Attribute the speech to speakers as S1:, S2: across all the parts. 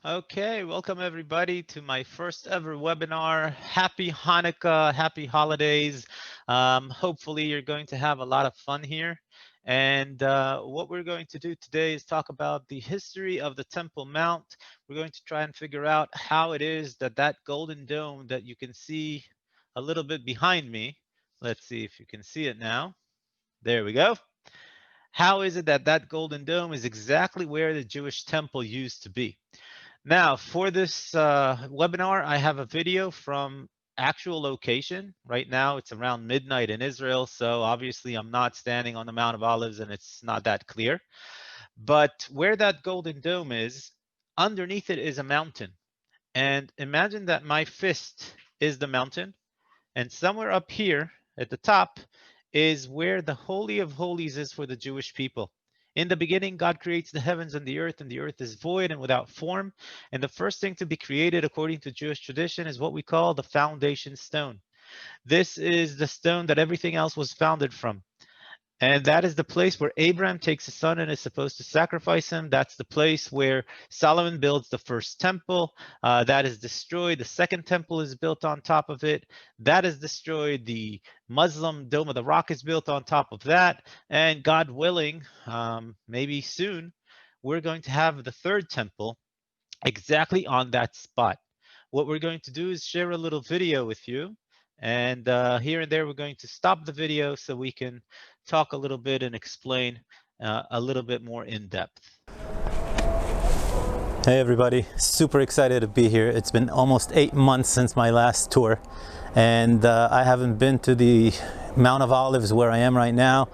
S1: Okay, welcome everybody to my first ever webinar. Happy Hanukkah, happy holidays. Hopefully you're going to have a lot of fun here. And what we're going to do today is talk about the history of the Temple Mount. We're going to try and figure out how it is that that golden dome that you can see a little bit behind me. Let's see if you can see it now. There we go. How is it that that golden dome is exactly where the Jewish temple used to be? Now, for this webinar, I have a video from actual location. Right now, it's around midnight in Israel, so obviously I'm not standing on the Mount of Olives and it's not that clear. But where that golden dome is, underneath it is a mountain. And imagine that my fist is the mountain, and somewhere up here at the top is where the Holy of Holies is for the Jewish people. In the beginning, God creates the heavens and the earth is void and without form. And the first thing to be created, according to Jewish tradition, is what we call the foundation stone. This is the stone that everything else was founded from. And that is the place where Abraham takes his son and is supposed to sacrifice him. That's the place where Solomon builds the first temple. That is destroyed. The second temple is built on top of it. That is destroyed. The Muslim Dome of the Rock is built on top of that. And God willing, maybe soon, we're going to have the third temple exactly on that spot. What we're going to do is share a little video with you. And here and there, we're going to stop the video so we can talk a little bit and explain a little bit more in depth.
S2: Hey everybody, super excited to be here. It's been almost 8 months since my last tour, and I haven't been to the Mount of Olives where I am right now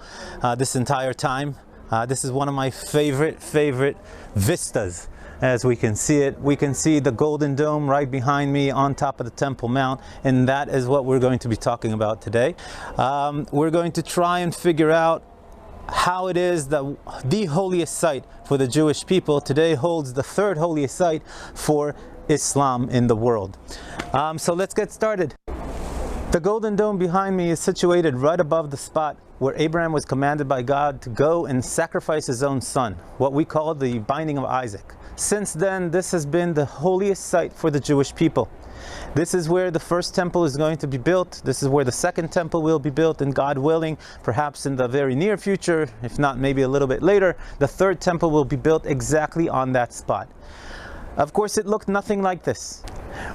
S2: this entire time. This is one of my favorite vistas. As we can see it, we can see the Golden Dome right behind me on top of the Temple Mount, and that is what we're going to be talking about today. We're going to try and figure out how it is that the holiest site for the Jewish people today holds the third holiest site for Islam in the world. So let's get started. The Golden Dome behind me is situated right above the spot where Abraham was commanded by God to go and sacrifice his own son, what we call the binding of Isaac. Since then, this has been the holiest site for the Jewish people. This is where the first temple is going to be built. This is where the second temple will be built, and God willing, perhaps in the very near future, if not maybe a little bit later, the third temple will be built exactly on that spot. Of course, it looked nothing like this.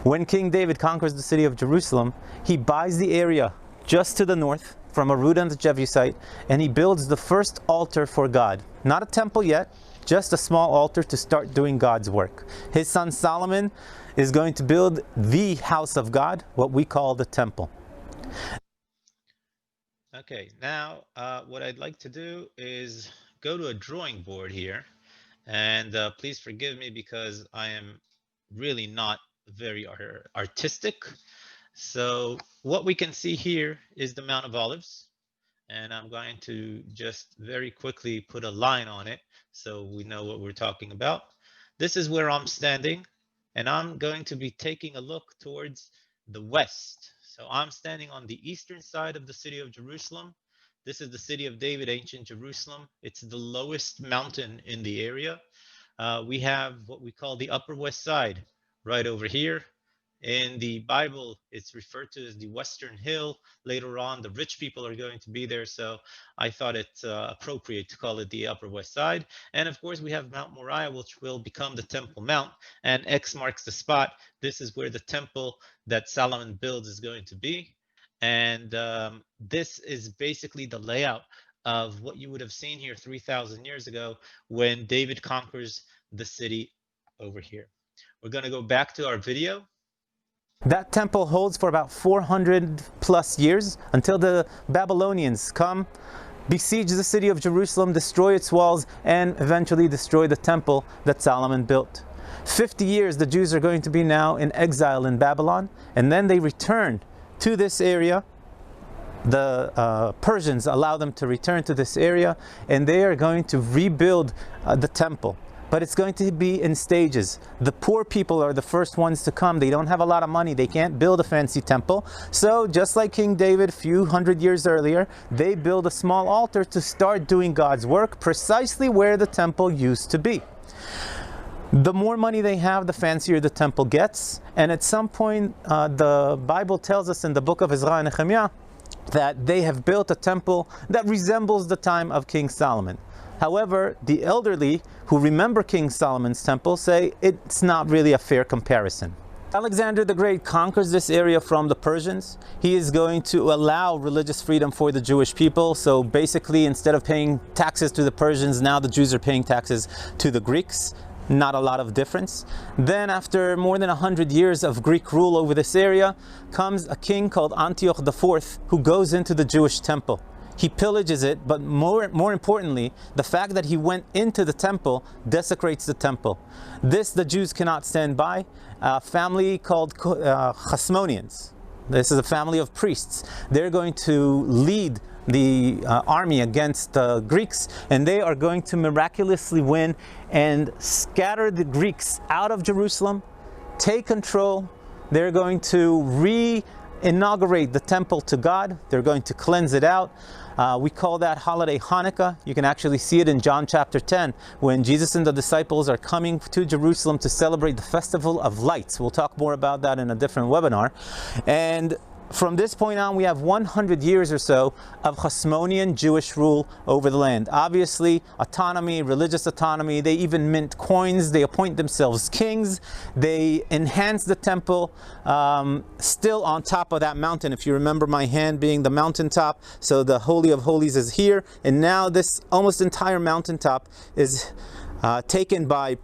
S2: When King David conquers the city of Jerusalem, he buys the area just to the north from Aruda the Jebusite, and he builds the first altar for God. Not a temple yet, just a small altar to start doing God's work. His son Solomon is going to build the house of God, what we call the temple.
S1: Okay, now what I'd like to do is go to a drawing board here. And please forgive me because I am really not very artistic. So what we can see here is the Mount of Olives. And I'm going to just very quickly put a line on it so we know what we're talking about. This is where I'm standing, and I'm going to be taking a look towards the west. So I'm standing on the eastern side of the city of Jerusalem. This is the city of David, ancient Jerusalem. It's the lowest mountain in the area. We have what we call the Upper West Side right over here. In the Bible, it's referred to as the Western Hill. Later on, the rich people are going to be there, so I thought it appropriate to call it the Upper West Side. And of course, we have Mount Moriah, which will become the Temple Mount, and X marks the spot. This is where the temple that Solomon builds is going to be. And this is basically the layout of what you would have seen here 3,000 years ago when David conquers the city over here. We're going to go back to our video.
S2: That temple holds for about 400 plus years until the Babylonians come, besiege the city of Jerusalem, destroy its walls, and eventually destroy the temple that Solomon built. 50 years the Jews are going to be now in exile in Babylon, and then they return to this area. The Persians allow them to return to this area, and they are going to rebuild the temple. But it's going to be in stages. The poor people are the first ones to come. They don't have a lot of money. They can't build a fancy temple. So just like King David a few hundred years earlier, they build a small altar to start doing God's work precisely where the temple used to be. The more money they have, the fancier the temple gets. And at some point, the Bible tells us in the book of Ezra and Nehemiah that they have built a temple that resembles the time of King Solomon. However, the elderly who remember King Solomon's temple say it's not really a fair comparison. Alexander the Great conquers this area from the Persians. He is going to allow religious freedom for the Jewish people. So basically, instead of paying taxes to the Persians, now the Jews are paying taxes to the Greeks. Not a lot of difference. Then after more than 100 years of Greek rule over this area, comes a king called Antioch IV, who goes into the Jewish temple. He pillages it, but more importantly, the fact that he went into the temple desecrates the temple. This the Jews cannot stand by. A family called Hasmoneans. This is a family of priests. They're going to lead the army against the Greeks, and they are going to miraculously win and scatter the Greeks out of Jerusalem, take control. They're going to re-inaugurate the temple to God. They're going to cleanse it out. We call that holiday Hanukkah. You can actually see it in John chapter 10 when Jesus and the disciples are coming to Jerusalem to celebrate the Festival of Lights. We'll talk more about that in a different webinar. And from this point on, we have 100 years or so of Hasmonean Jewish rule over the land. Obviously, autonomy, religious autonomy. They even mint coins. They appoint themselves kings. They enhance the temple, still on top of that mountain. If you remember my hand being the mountaintop, so the Holy of Holies is here. And now this almost entire mountaintop is taken by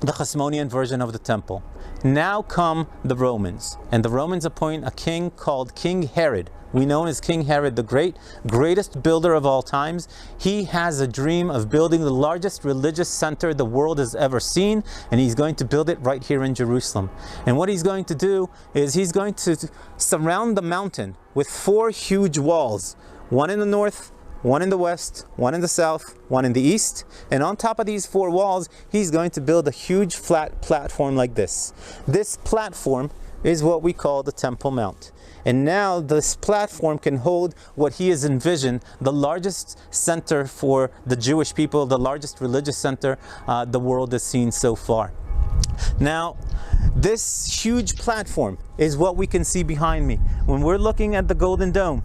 S2: the Hasmonean version of the temple. Now come the Romans, and the Romans appoint a king called King Herod. We know him as King Herod the Great, greatest builder of all times. He has a dream of building the largest religious center the world has ever seen, and he's going to build it right here in Jerusalem. And what he's going to do is he's going to surround the mountain with 4 huge walls, one in the north, one in the west, one in the south, one in the east. And on top of these 4 walls, he's going to build a huge flat platform like this. This platform is what we call the Temple Mount. And now this platform can hold what he has envisioned, the largest center for the Jewish people, the largest religious center the world has seen so far. Now, this huge platform is what we can see behind me. When we're looking at the Golden Dome,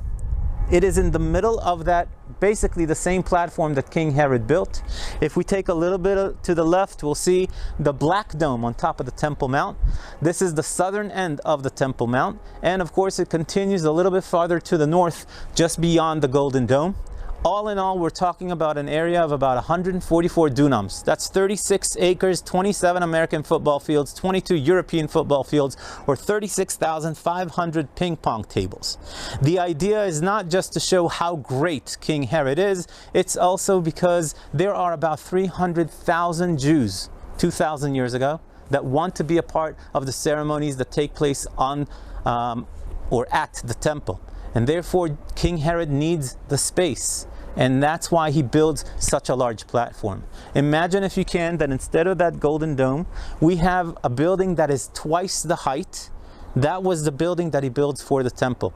S2: it is in the middle of that, basically the same platform that King Herod built. If we take a little bit to the left, we'll see the Black Dome on top of the Temple Mount. This is the southern end of the Temple Mount. And of course, it continues a little bit farther to the north, just beyond the Golden Dome. All in all, we're talking about an area of about 144 dunams. That's 36 acres, 27 American football fields, 22 European football fields, or 36,500 ping pong tables. The idea is not just to show how great King Herod is, it's also because there are about 300,000 Jews 2,000 years ago that want to be a part of the ceremonies that take place on or at the temple. And therefore, King Herod needs the space. And that's why he builds such a large platform. Imagine, if you can, that instead of that Golden Dome, we have a building that is twice the height. That was the building that he builds for the temple.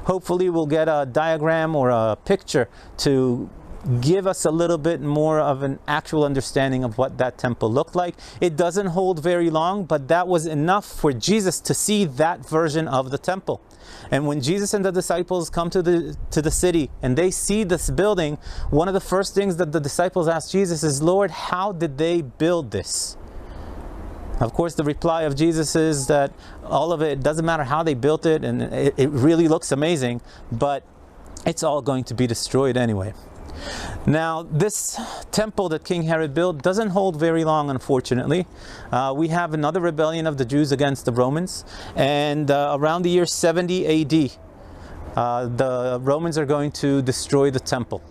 S2: Hopefully we'll get a diagram or a picture to give us a little bit more of an actual understanding of what that temple looked like. It doesn't hold very long, but that was enough for Jesus to see that version of the temple. And when Jesus and the disciples come to the city and they see this building, one of the first things that the disciples ask Jesus is, "Lord, how did they build this?" Of course, the reply of Jesus is that all of it doesn't matter how they built it, and it really looks amazing, but it's all going to be destroyed anyway. Now, this temple that King Herod built doesn't hold very long, unfortunately. We have another rebellion of the Jews against the Romans, and around the year 70 AD, the Romans are going to destroy the temple.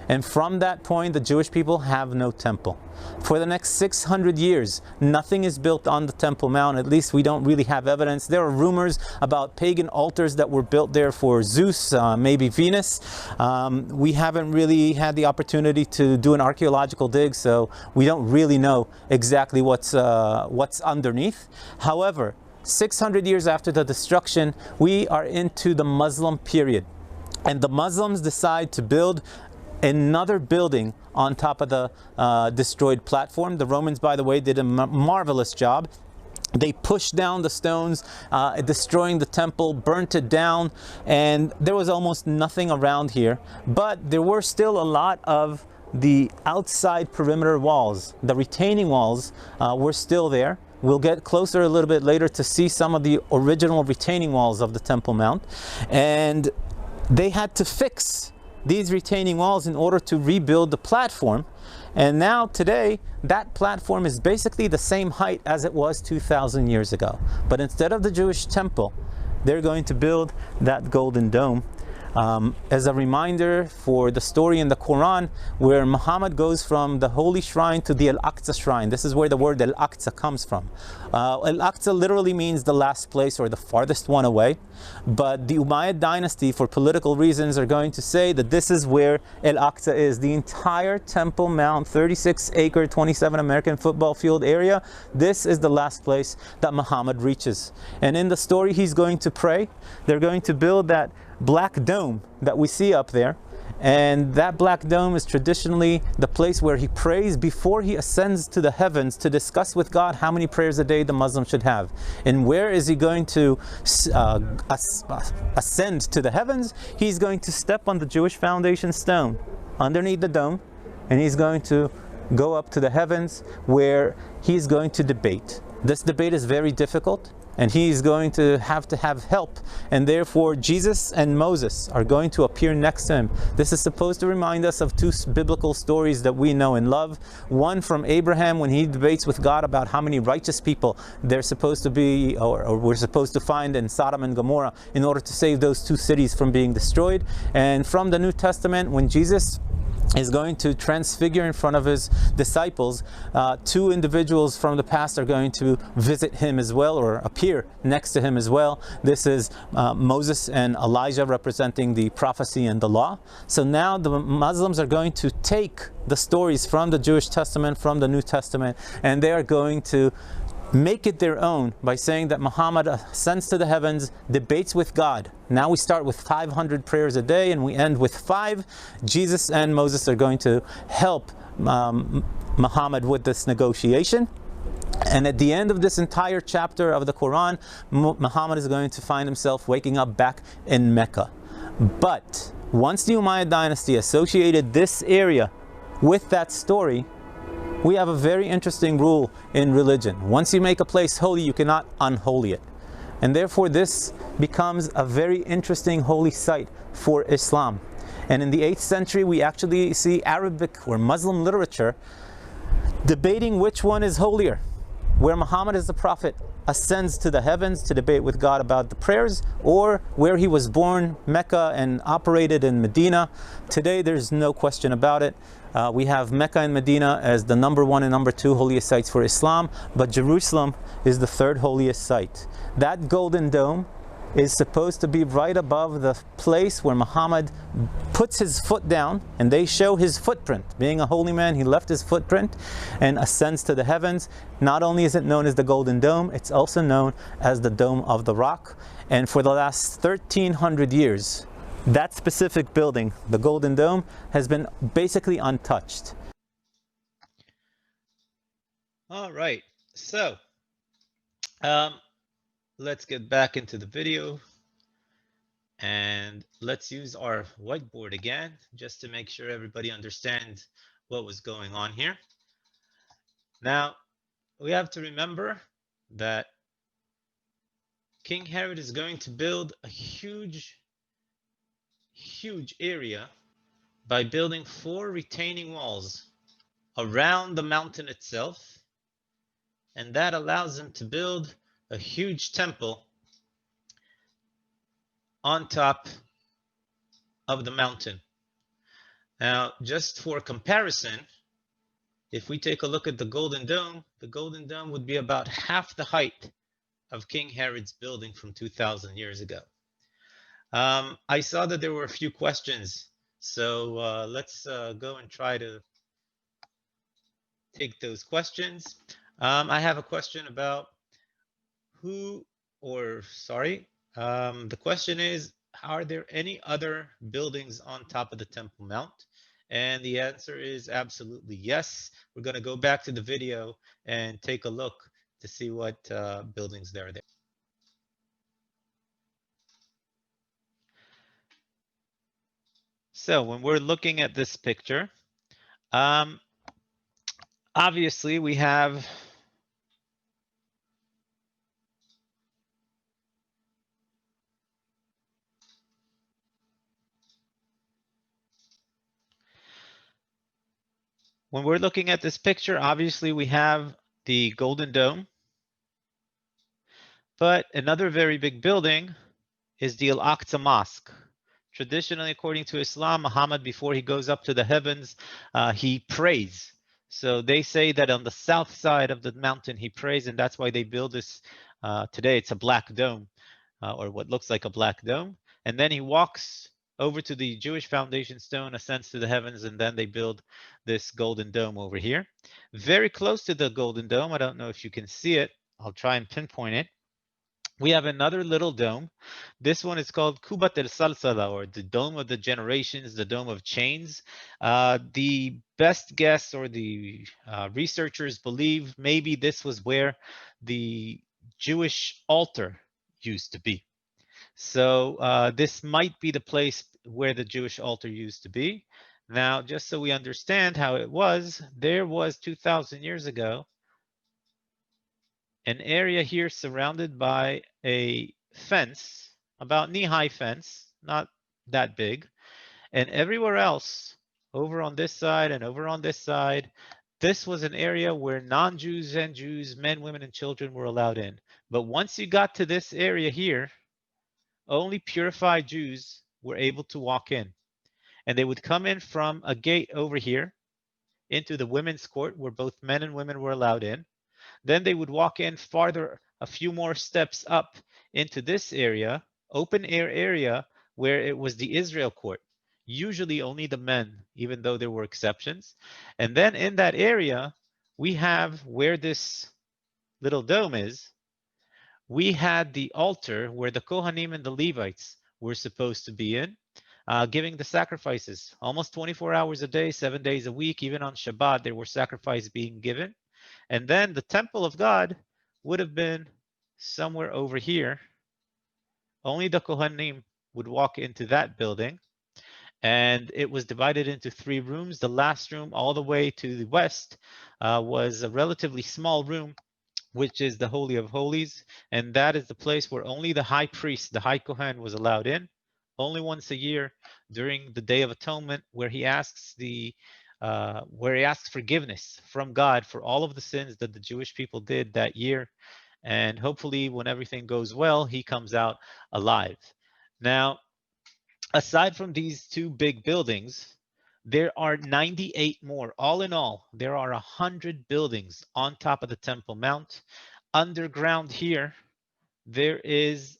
S2: And from that point, the Jewish people have no temple. For the next 600 years, nothing is built on the Temple Mount. At least we don't really have evidence. There are rumors about pagan altars that were built there for Zeus, maybe Venus. We haven't really had the opportunity to do an archaeological dig, so we don't really know exactly what's underneath. However, 600 years after the destruction, we are into the Muslim period. And the Muslims decide to build another building on top of the destroyed platform. The Romans, by the way, did a marvelous job. They pushed down the stones, destroying the temple, burnt it down, and there was almost nothing around here. But there were still a lot of the outside perimeter walls. The retaining walls were still there. We'll get closer a little bit later to see some of the original retaining walls of the Temple Mount. And they had to fix these retaining walls in order to rebuild the platform. And now today, that platform is basically the same height as it was 2,000 years ago. But instead of the Jewish temple, they're going to build that golden dome. As a reminder for the story in the Quran where Muhammad goes from the holy shrine to the Al-Aqsa shrine. This is where the word Al-Aqsa comes from. Al-Aqsa literally means the last place or the farthest one away. But the Umayyad dynasty, for political reasons, are going to say that this is where Al-Aqsa is. The entire Temple Mount, 36-acre, 27 American football field area, this is the last place that Muhammad reaches. And in the story, he's going to pray. They're going to build that black dome that we see up there, and that black dome is traditionally the place where he prays before he ascends to the heavens to discuss with God how many prayers a day the Muslim should have. And where is he going to ascend to the heavens? He's going to step on the Jewish foundation stone underneath the dome, and he's going to go up to the heavens where he's going to debate. This debate is very difficult, and he's going to have help, and therefore Jesus and Moses are going to appear next to him. This is supposed to remind us of two biblical stories that we know and love. One from Abraham when he debates with God about how many righteous people they're supposed to be, or we're supposed to find in Sodom and Gomorrah in order to save those two cities from being destroyed. And from the New Testament, when Jesus is going to transfigure in front of his disciples, two individuals from the past are going to visit him as well, or appear next to him as well. This is Moses and Elijah, representing the prophecy and the law. So now the Muslims are going to take the stories from the Jewish Testament, from the New Testament, and they are going to make it their own by saying that Muhammad ascends to the heavens, debates with God. Now we start with 500 prayers a day and we end with 5. Jesus and Moses are going to help Muhammad with this negotiation. And at the end of this entire chapter of the Quran, Muhammad is going to find himself waking up back in Mecca. But once the Umayyad dynasty associated this area with that story, we have a very interesting rule in religion. Once you make a place holy, you cannot unholy it. And therefore this becomes a very interesting holy site for Islam. And in the 8th century, we actually see Arabic or Muslim literature debating which one is holier. Where Muhammad as the prophet ascends to the heavens to debate with God about the prayers, or where he was born, Mecca, and operated in Medina. Today there's no question about it. We have Mecca and Medina as the number 1 and number 2 holiest sites for Islam, but Jerusalem is the 3rd holiest site. That golden dome is supposed to be right above the place where Muhammad puts his foot down, and they show his footprint. Being a holy man, he left his footprint and ascends to the heavens. Not only is it known as the Golden Dome, it's also known as the Dome of the Rock. And for the last 1,300 years, that specific building, the Golden Dome, has been basically untouched.
S1: All right, so let's get back into the video, and let's use our whiteboard again just to make sure everybody understands what was going on here. Now, we have to remember that King Herod is going to build a huge area by building 4 retaining walls around the mountain itself, and that allows him to build a huge temple on top of the mountain. Now, just for comparison, if we take a look at the Golden Dome would be about half the height of King Herod's building from 2,000 years ago. I saw that there were a few questions, so let's go and try to take those questions. I have a question about the question is, are there any other buildings on top of the Temple Mount? And the answer is absolutely yes. We're going to go back to the video and take a look to see what buildings there are there. So when we're looking at this picture, um, obviously we have when we're looking at this picture, obviously we have the Golden Dome, but another very big building is the Al-Aqsa Mosque. Traditionally, according to Islam, Muhammad, before he goes up to the heavens, he prays. So they say that on the south side of the mountain he prays, and that's why they build this. Today it's a black dome, or what looks like a black dome. And then he walks over to the Jewish foundation stone, ascends to the heavens, and then they build this golden dome over here. Very close to the golden dome, I don't know if you can see it. I'll try and pinpoint it. We have another little dome. This one is called Kubat el Salsala, or the Dome of the Generations, the Dome of Chains. The best guess, or the researchers believe, maybe this was where the Jewish altar used to be. So this might be the place where the Jewish altar used to be. Now, just so we understand how it was, there was 2,000 years ago an area here surrounded by a fence, about knee-high fence, not that big, and everywhere else, over on this side and over on this side, this was an area where non-Jews and Jews, men, women, and children were allowed in. But once you got to this area here, only purified Jews were able to walk in. And they would come in from a gate over here into the women's court where both men and women were allowed in. Then they would walk in farther, a few more steps up into this area, open air area, where it was the Israel court. Usually only the men, even though there were exceptions. And then in that area, we have where this little dome is, we had the altar where the Kohanim and the Levites were supposed to be in, giving the sacrifices. Almost 24 hours a day, 7 days a week, even on Shabbat, there were sacrifices being given. And then the temple of God would have been somewhere over here. Only the Kohanim would walk into that building. And it was divided into 3 rooms. The last room, all the way to the west, was a relatively small room, which is the Holy of Holies. And that is the place where only the high priest, the high Kohen, was allowed in. Only once a year during the Day of Atonement, where he asks forgiveness from God for all of the sins that the Jewish people did that year. And hopefully, when everything goes well, he comes out alive. Now, aside from these 2 big buildings, there are 98 more. All in all, there are 100 buildings on top of the Temple Mount. Underground here, there is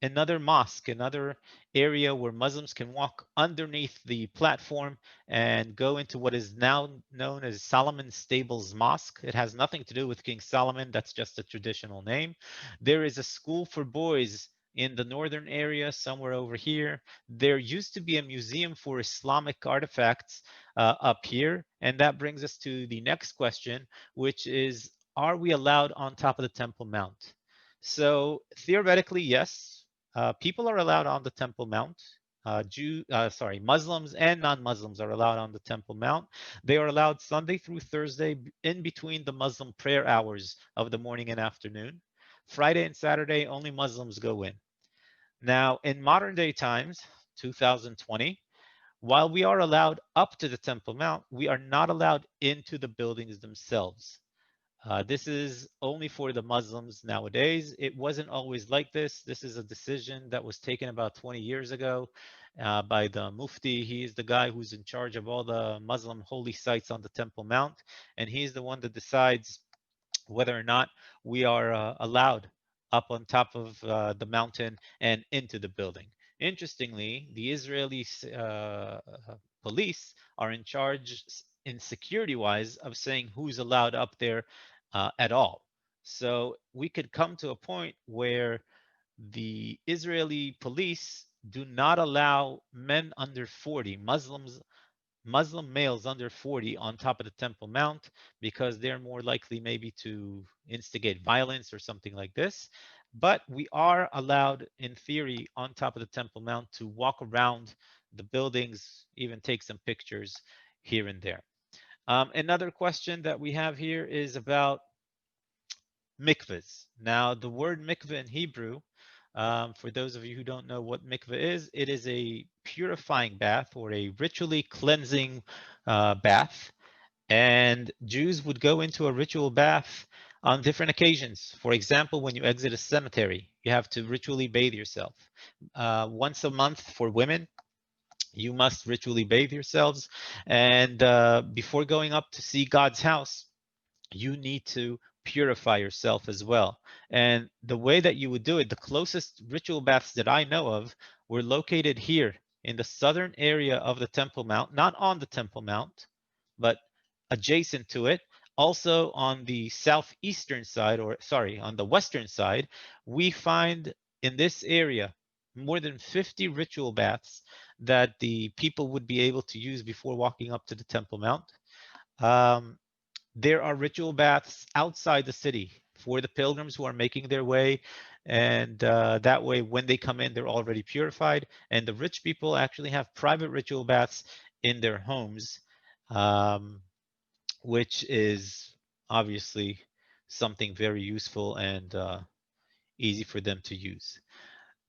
S1: another mosque, another area where Muslims can walk underneath the platform and go into what is now known as Solomon's Stables Mosque. It has nothing to do with King Solomon. That's just a traditional name. There is a school for boys in the northern area, somewhere over here. There used to be a museum for Islamic artifacts up here. And that brings us to the next question, which is, are we allowed on top of the Temple Mount? So theoretically, yes, people are allowed on the Temple Mount. Muslims and non-Muslims are allowed on the Temple Mount. They are allowed Sunday through Thursday in between the Muslim prayer hours of the morning and afternoon. Friday and Saturday, only Muslims go in. Now, in modern day times, 2020, while we are allowed up to the Temple Mount, we are not allowed into the buildings themselves. This is only for the Muslims nowadays. It wasn't always like this. This is a decision that was taken about 20 years ago by the Mufti. He is the guy who's in charge of all the Muslim holy sites on the Temple Mount, and he's the one that decides whether or not we are allowed up on top of the mountain and into the building. Interestingly, the Israeli police are in charge in security wise of saying who's allowed up there at all. So we could come to a point where the Israeli police do not allow men under 40, Muslim males under 40 on top of the Temple Mount because they're more likely maybe to instigate violence or something like this. But we are allowed, in theory, on top of the Temple Mount to walk around the buildings, even take some pictures here and there. Another question that we have here is about mikvahs. Now, the word mikvah in Hebrew, for those of you who don't know what mikvah is, it is a purifying bath or a ritually cleansing bath. And Jews would go into a ritual bath on different occasions. For example, when you exit a cemetery, you have to ritually bathe yourself. Once a month for women, you must ritually bathe yourselves. And before going up to see God's house, you need to purify yourself as well. And the way that you would do it, the closest ritual baths that I know of were located here in the southern area of the Temple Mount, not on the Temple Mount, but adjacent to it. Also on the southeastern side, or sorry, on the western side, we find in this area more than 50 ritual baths that the people would be able to use before walking up to the Temple Mount. Um, there are ritual baths outside the city for the pilgrims who are making their way. And that way, when they come in, they're already purified. And the rich people actually have private ritual baths in their homes, um, which is obviously something very useful and easy for them to use.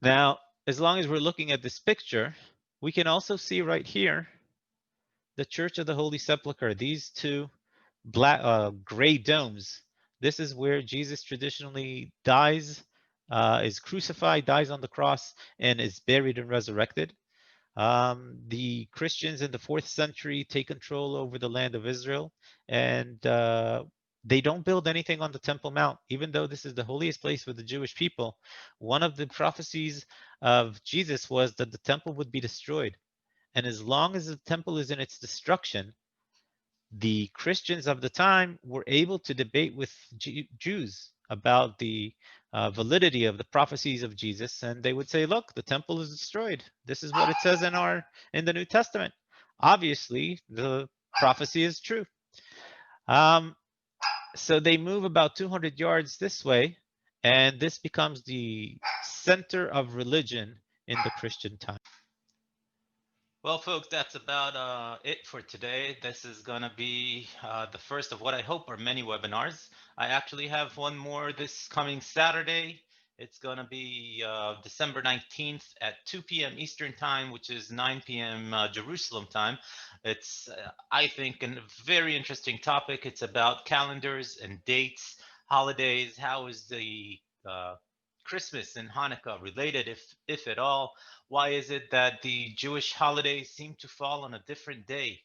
S1: Now, as long as we're looking at this picture, we can also see right here the Church of the Holy Sepulchre. These two black gray domes. This is where Jesus traditionally dies, is crucified, dies on the cross, and is buried and resurrected. The Christians in the 4th century take control over the land of Israel, and they don't build anything on the Temple Mount, even though this is the holiest place for the Jewish people. One of the prophecies of Jesus was that the temple would be destroyed. And as long as the temple is in its destruction, the Christians of the time were able to debate with Jews about the validity of the prophecies of Jesus, and they would say, "Look, the temple is destroyed. This is what it says in the New Testament. Obviously, the prophecy is true." Um, so they move about 200 yards this way, and this becomes the center of religion in the Christian time. Well, folks, that's about it for today. This is going to be the first of what I hope are many webinars. I actually have one more this coming Saturday. It's going to be December 19th at 2 p.m. Eastern Time, which is 9 p.m. Jerusalem time. It's, I think, a very interesting topic. It's about calendars and dates, holidays. How is the Christmas and Hanukkah related, if at all? Why is it that the Jewish holidays seem to fall on a different day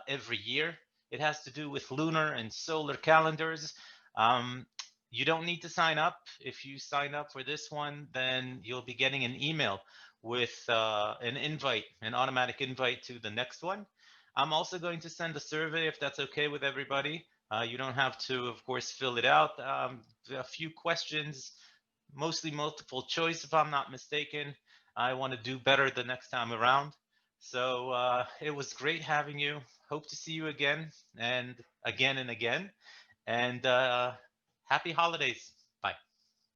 S1: every year? It has to do with lunar and solar calendars. Um, you don't need to sign up. If you sign up for this one, then you'll be getting an email with an invite, an automatic invite to the next one. I'm also going to send a survey if that's okay with everybody. You don't have to, of course, fill it out. A few questions, mostly multiple choice, if I'm not mistaken. I want to do better the next time around. So it was great having you. Hope to see you again and again and again. And happy holidays.